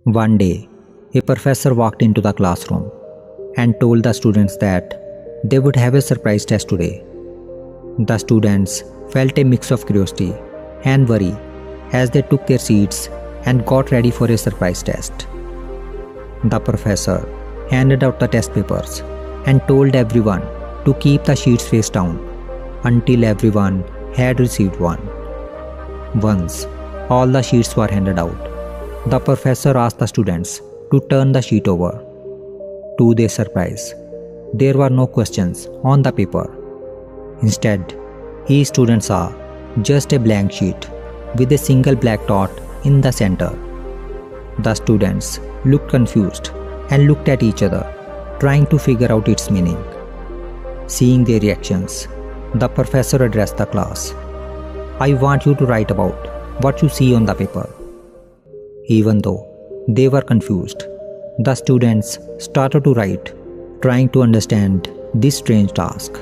One day, a professor walked into the classroom and told the students that they would have a surprise test today. The students felt a mix of curiosity and worry as they took their seats and got ready for a surprise test. The professor handed out the test papers and told everyone to keep the sheets face down until everyone had received one. Once all the sheets were handed out, the professor asked the students to turn the sheet over. To their surprise, there were no questions on the paper. Instead, each student saw just a blank sheet with a single black dot in the center. The students looked confused and looked at each other, trying to figure out its meaning. Seeing their reactions, the professor addressed the class. "I want you to write about what you see on the paper." Even though they were confused, the students started to write, trying to understand this strange task.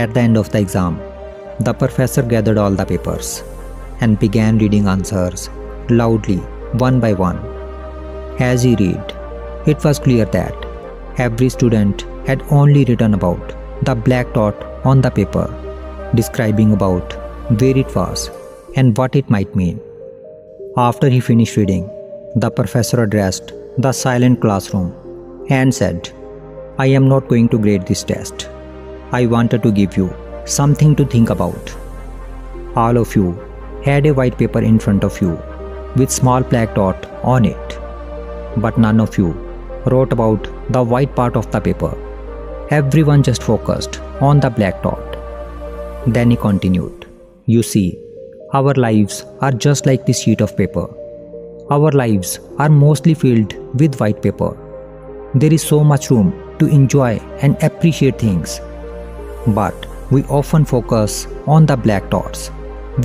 At the end of the exam, the professor gathered all the papers and began reading answers loudly, one by one. As he read, it was clear that every student had only written about the black dot on the paper, describing about where it was and what it might mean. After he finished reading, the professor addressed the silent classroom and said, "I am not going to grade this test. I wanted to give you something to think about." All of you had a white paper in front of you with small black dot on it, but none of you wrote about the white part of the paper. Everyone just focused on the black dot. Then he continued, "You see, our lives are just like this sheet of paper. Our lives are mostly filled with white paper. There is so much room to enjoy and appreciate things. But we often focus on the black dots,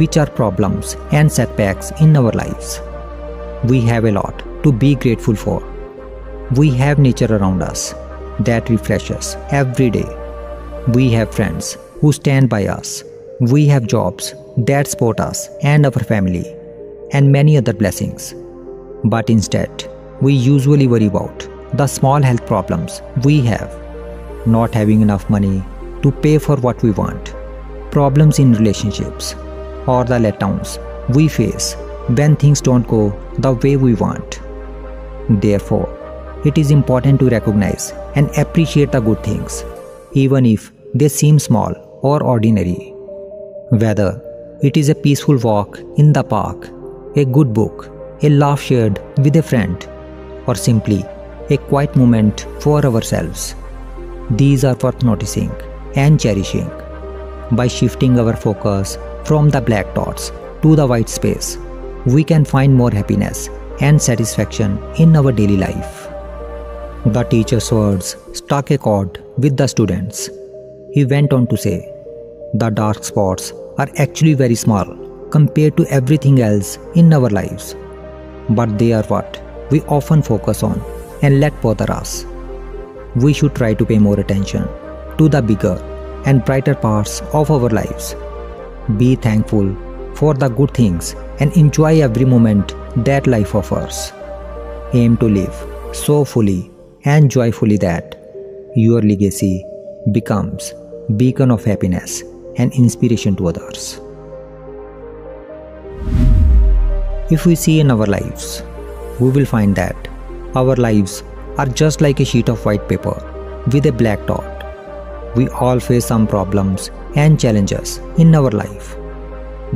which are problems and setbacks in our lives. We have a lot to be grateful for. We have nature around us that refreshes every day. We have friends who stand by us. We have jobs that support us and our family, and many other blessings. But instead, we usually worry about the small health problems we have, not having enough money to pay for what we want, problems in relationships, or the letdowns we face when things don't go the way we want. Therefore, it is important to recognize and appreciate the good things, even if they seem small or ordinary. Whether it is a peaceful walk in the park, a good book, a laugh shared with a friend, or simply a quiet moment for ourselves, these are worth noticing and cherishing. By shifting our focus from the black dots to the white space, we can find more happiness and satisfaction in our daily life. The teacher's words struck a chord with the students. He went on to say, "The dark spots are actually very small compared to everything else in our lives, but they are what we often focus on and let bother us. We should try to pay more attention to the bigger and brighter parts of our lives. Be thankful for the good things and enjoy every moment that life offers. Aim to live so fully and joyfully that your legacy becomes a beacon of happiness and inspiration to others." If we see in our lives, we will find that our lives are just like a sheet of white paper with a black dot. We all face some problems and challenges in our life,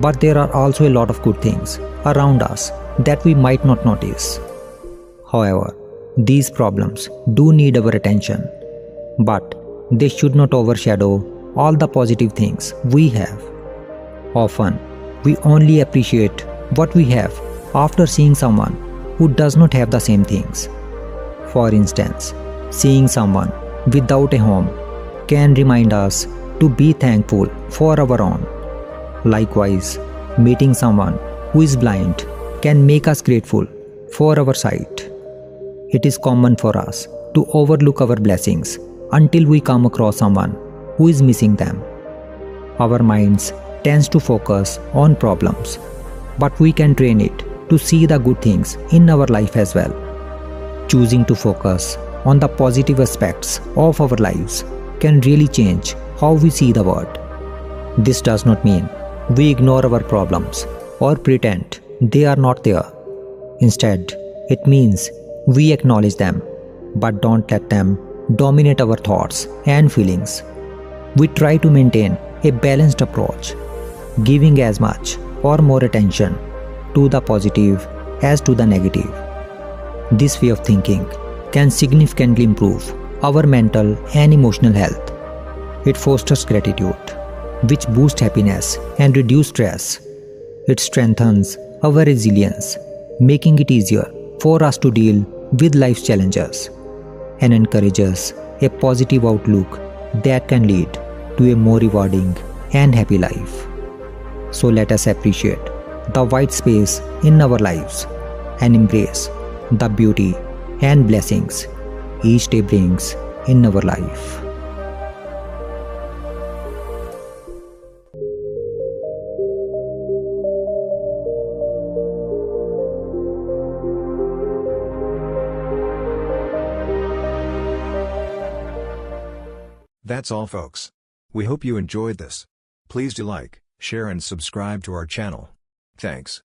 but there are also a lot of good things around us that we might not notice. However, these problems do need our attention, but they should not overshadow all the positive things we have. Often, we only appreciate what we have after seeing someone who does not have the same things. For instance, seeing someone without a home can remind us to be thankful for our own. Likewise, meeting someone who is blind can make us grateful for our sight. It is common for us to overlook our blessings until we come across someone who is missing them. Our minds tends to focus on problems, but we can train it to see the good things in our life as well. Choosing to focus on the positive aspects of our lives can really change how we see the world. This does not mean we ignore our problems or pretend they are not there. Instead, it means we acknowledge them, but don't let them dominate our thoughts and feelings. We try to maintain a balanced approach, giving as much or more attention to the positive as to the negative. This way of thinking can significantly improve our mental and emotional health. It fosters gratitude, which boosts happiness and reduces stress. It strengthens our resilience, making it easier for us to deal with life's challenges, and encourages a positive outlook that can lead to a more rewarding and happy life. So let us appreciate the white space in our lives and embrace the beauty and blessings each day brings in our life. That's all, folks. We hope you enjoyed this. Please do like, share and subscribe to our channel. Thanks.